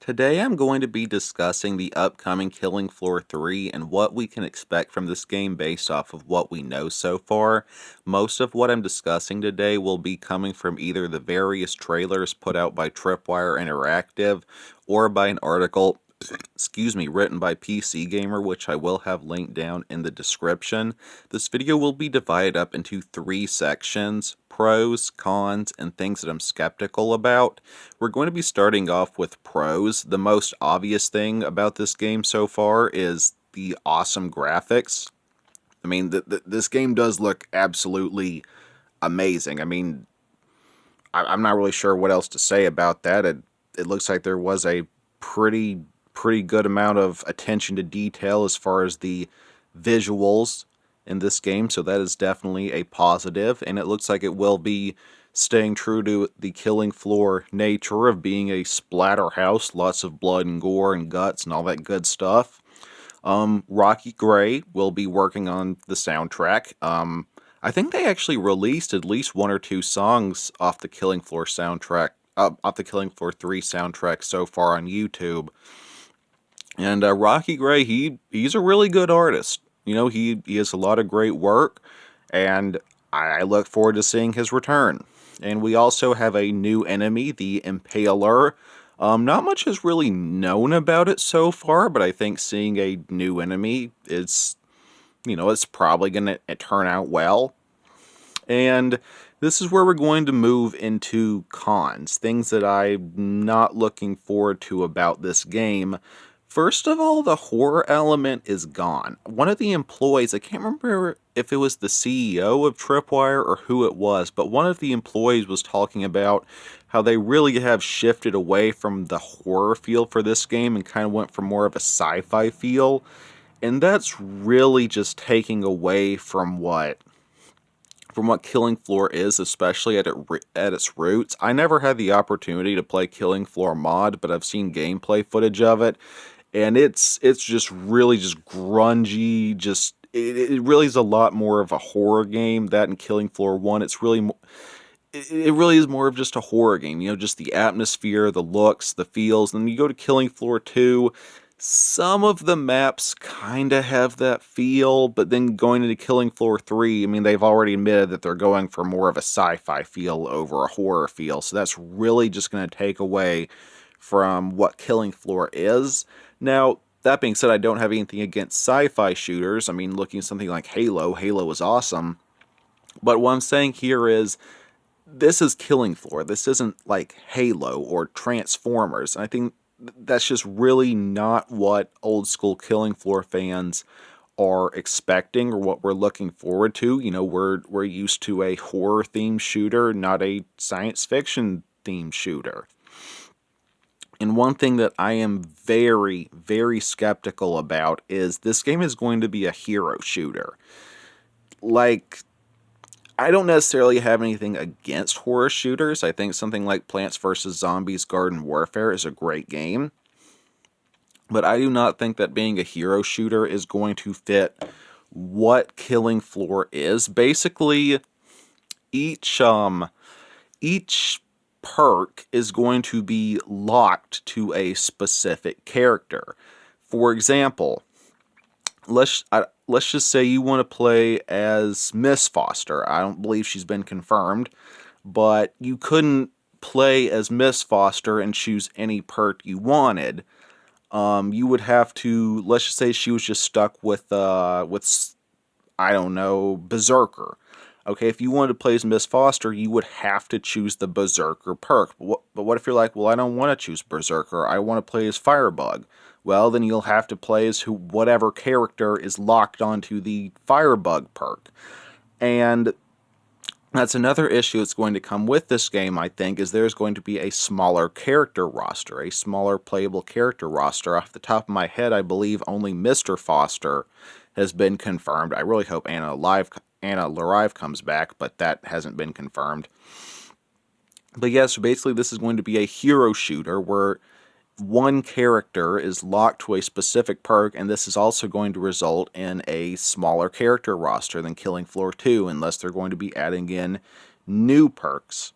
Today I'm going to be discussing the upcoming Killing Floor 3 and what we can expect from this game based off of what we know so far. Most of what I'm discussing today will be coming from either the various trailers put out by Tripwire Interactive or by an article written by PC Gamer, which I will have linked down in the description. This video will be divided up into three sections: pros, cons, and things that I'm skeptical about. We're going to be starting off with pros. The most obvious thing about this game so far is the awesome graphics. I mean, this game does look absolutely amazing. I mean, I'm not really sure what else to say about that. It looks like there was a pretty good amount of attention to detail as far as the visuals in this game, so that is definitely a positive, and it looks like it will be staying true to the Killing Floor nature of being a splatter house, lots of blood and gore and guts and all that good stuff. Rocky Gray will be working on the soundtrack. I think they actually released at least one or two songs off the Killing Floor soundtrack, off the Killing Floor 3 soundtrack so far on YouTube. And Rocky Gray, he's a really good artist. You know, he has a lot of great work, and I look forward to seeing his return. And we also have a new enemy, the Impaler. Not much is really known about it so far, but I think seeing a new enemy is, it's probably going to turn out well. And this is where we're going to move into cons, things that I'm not looking forward to about this game. First of all, the horror element is gone. One of the employees, I can't remember if it was the CEO of Tripwire or who it was, but one of the employees was talking about how they really have shifted away from the horror feel for this game and kind of went for more of a sci-fi feel. And that's really just taking away from what Killing Floor is, especially at its roots. I never had the opportunity to play Killing Floor mod, but I've seen gameplay footage of it, and it's just really just grungy. It really is a lot more of a horror game. That in Killing Floor 1, it really is more of just a horror game. Just the atmosphere, the looks, the feels. And then you go to Killing Floor 2. Some of the maps kind of have that feel, but then going into Killing Floor 3, I mean, they've already admitted that they're going for more of a sci-fi feel over a horror feel, so that's really just going to take away from what Killing Floor is. Now, that being said, I don't have anything against sci-fi shooters. I mean, looking at something like Halo is awesome. But what I'm saying here is, this is Killing Floor. This isn't like Halo or Transformers. And I think that's just really not what old school Killing Floor fans are expecting or what we're looking forward to. We're used to a horror themed shooter, not a science fiction themed shooter. And one thing that I am very, very skeptical about is this game is going to be a hero shooter. Like, I don't necessarily have anything against horror shooters. I think something like Plants vs. Zombies Garden Warfare is a great game. But I do not think that being a hero shooter is going to fit what Killing Floor is. Basically, each perk is going to be locked to a specific character. For example, let's just say you want to play as Miss Foster. I don't believe she's been confirmed, but you couldn't play as Miss Foster and choose any perk you wanted. You would have to, let's just say she was just stuck with I don't know, Berserker. Okay, if you wanted to play as Miss Foster, you would have to choose the Berserker perk. But what if you're like, well, I don't want to choose Berserker. I want to play as Firebug. Well, then you'll have to play as whatever character is locked onto the Firebug perk. And that's another issue that's going to come with this game, I think, is there's going to be a smaller character roster, a smaller playable character roster. Off the top of my head, I believe only Mr. Foster has been confirmed. I really hope Anna Larive comes back, but that hasn't been confirmed. But yeah, so basically this is going to be a hero shooter where one character is locked to a specific perk, and this is also going to result in a smaller character roster than Killing Floor 2, unless they're going to be adding in new perks.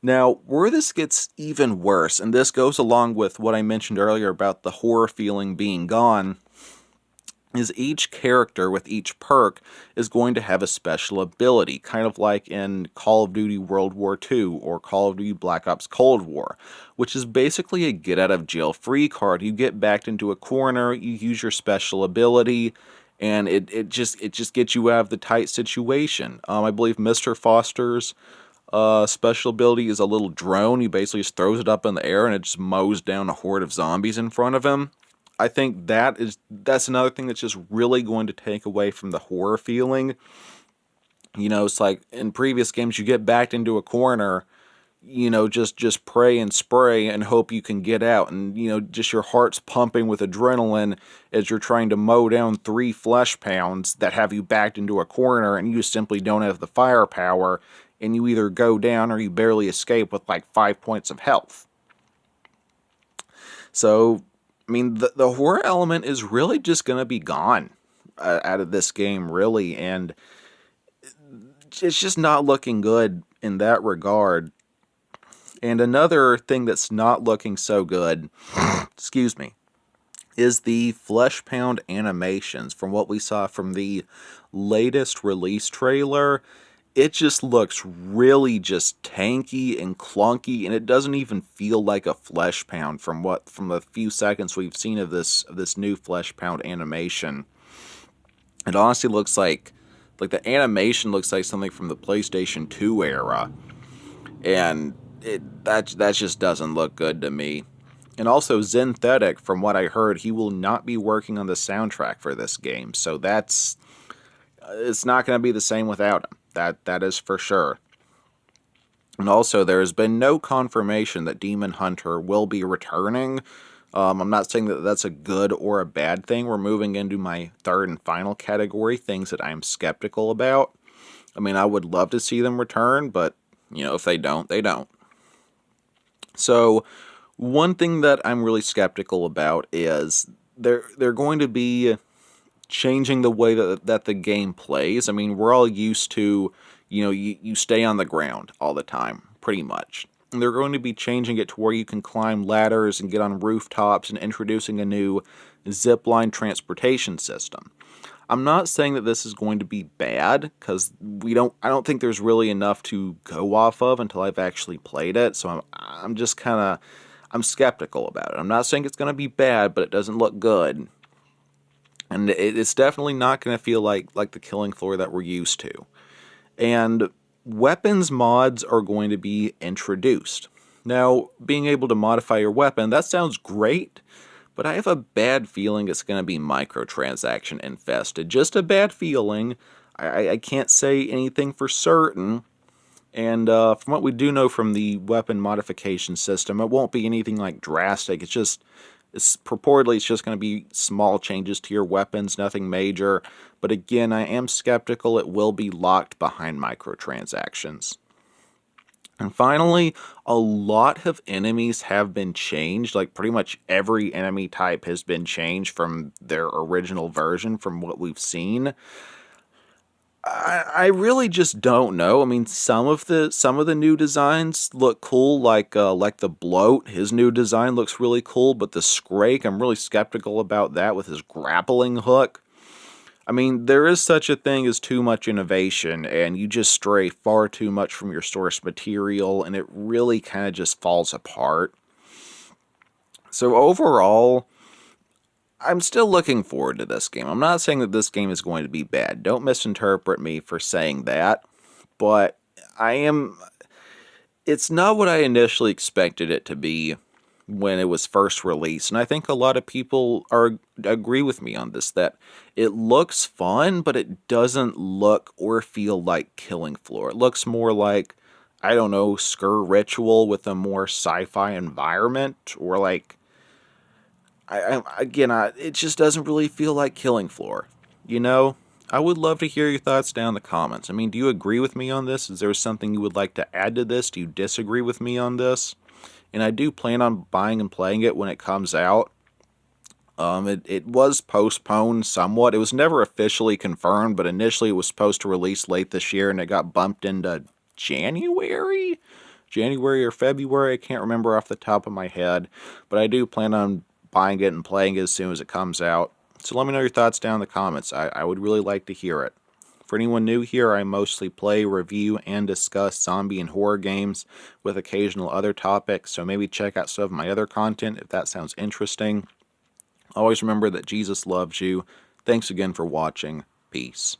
Now, where this gets even worse, and this goes along with what I mentioned earlier about the horror feeling being gone, is each character with each perk is going to have a special ability, kind of like in Call of Duty World War II or Call of Duty Black Ops Cold War, which is basically a get out of jail free card. You get backed into a corner, you use your special ability, and it just gets you out of the tight situation. I believe Mr. Foster's special ability is a little drone. He basically just throws it up in the air and it just mows down a horde of zombies in front of him. I think that's another thing that's just really going to take away from the horror feeling. You know, it's like in previous games you get backed into a corner, you know, just pray and spray and hope you can get out, and you know, just your heart's pumping with adrenaline as you're trying to mow down 3 flesh pounds that have you backed into a corner, and you simply don't have the firepower, and you either go down or you barely escape with like 5 points of health. So I mean, the horror element is really just going to be gone out of this game, really, and it's just not looking good in that regard. And another thing that's not looking so good, excuse me, is the flesh pound animations. From what we saw from the latest release trailer, it just looks really just tanky and clunky, and it doesn't even feel like a flesh pound from the few seconds we've seen of this new flesh pound animation. It honestly looks like the animation looks like something from the PlayStation 2 era, and that just doesn't look good to me. And also Zenthetic, from what I heard, he will not be working on the soundtrack for this game, so it's not going to be the same without him. That is for sure. And also, there has been no confirmation that Demon Hunter will be returning. I'm not saying that that's a good or a bad thing. We're moving into my third and final category, things that I'm skeptical about. I mean, I would love to see them return, but, you know, if they don't, they don't. So, one thing that I'm really skeptical about is they're going to be changing the way that the game plays. I mean, we're all used to, you know, you stay on the ground all the time, pretty much. And they're going to be changing it to where you can climb ladders and get on rooftops and introducing a new zipline transportation system. I'm not saying that this is going to be bad, because I don't think there's really enough to go off of until I've actually played it, so I'm just I'm skeptical about it. I'm not saying it's going to be bad, but it doesn't look good. And it's definitely not going to feel like the killing floor that we're used to. And weapons mods are going to be introduced. Now, being able to modify your weapon, that sounds great, but I have a bad feeling it's going to be microtransaction infested. Just a bad feeling. I can't say anything for certain. And from what we do know from the weapon modification system, it won't be anything like drastic. It's purportedly it's just going to be small changes to your weapons, nothing major. But again, I am skeptical it will be locked behind microtransactions. And finally, a lot of enemies have been changed. Like pretty much every enemy type has been changed from their original version from what we've seen. I really just don't know. I mean, some of the new designs look cool, like the bloat. His new design looks really cool, but the Scrake, I'm really skeptical about that with his grappling hook. I mean, there is such a thing as too much innovation, and you just stray far too much from your source material, and it really kind of just falls apart. So overall, I'm still looking forward to this game. I'm not saying that this game is going to be bad. Don't misinterpret me for saying that. But it's not what I initially expected it to be when it was first released. And I think a lot of people agree with me on this, that it looks fun, but it doesn't look or feel like Killing Floor. It looks more like, I don't know, Skur Ritual with a more sci-fi environment, or like, it just doesn't really feel like Killing Floor. You know, I would love to hear your thoughts down in the comments. I mean, do you agree with me on this? Is there something you would like to add to this? Do you disagree with me on this? And I do plan on buying and playing it when it comes out. It was postponed somewhat. It was never officially confirmed, but initially it was supposed to release late this year, and it got bumped into January January or February. I can't remember off the top of my head, but I do plan on buying it and playing it as soon as it comes out. So let me know your thoughts down in the comments. I would really like to hear it. For anyone new here, I mostly play, review, and discuss zombie and horror games with occasional other topics, so maybe check out some of my other content if that sounds interesting. Always remember that Jesus loves you. Thanks again for watching. Peace.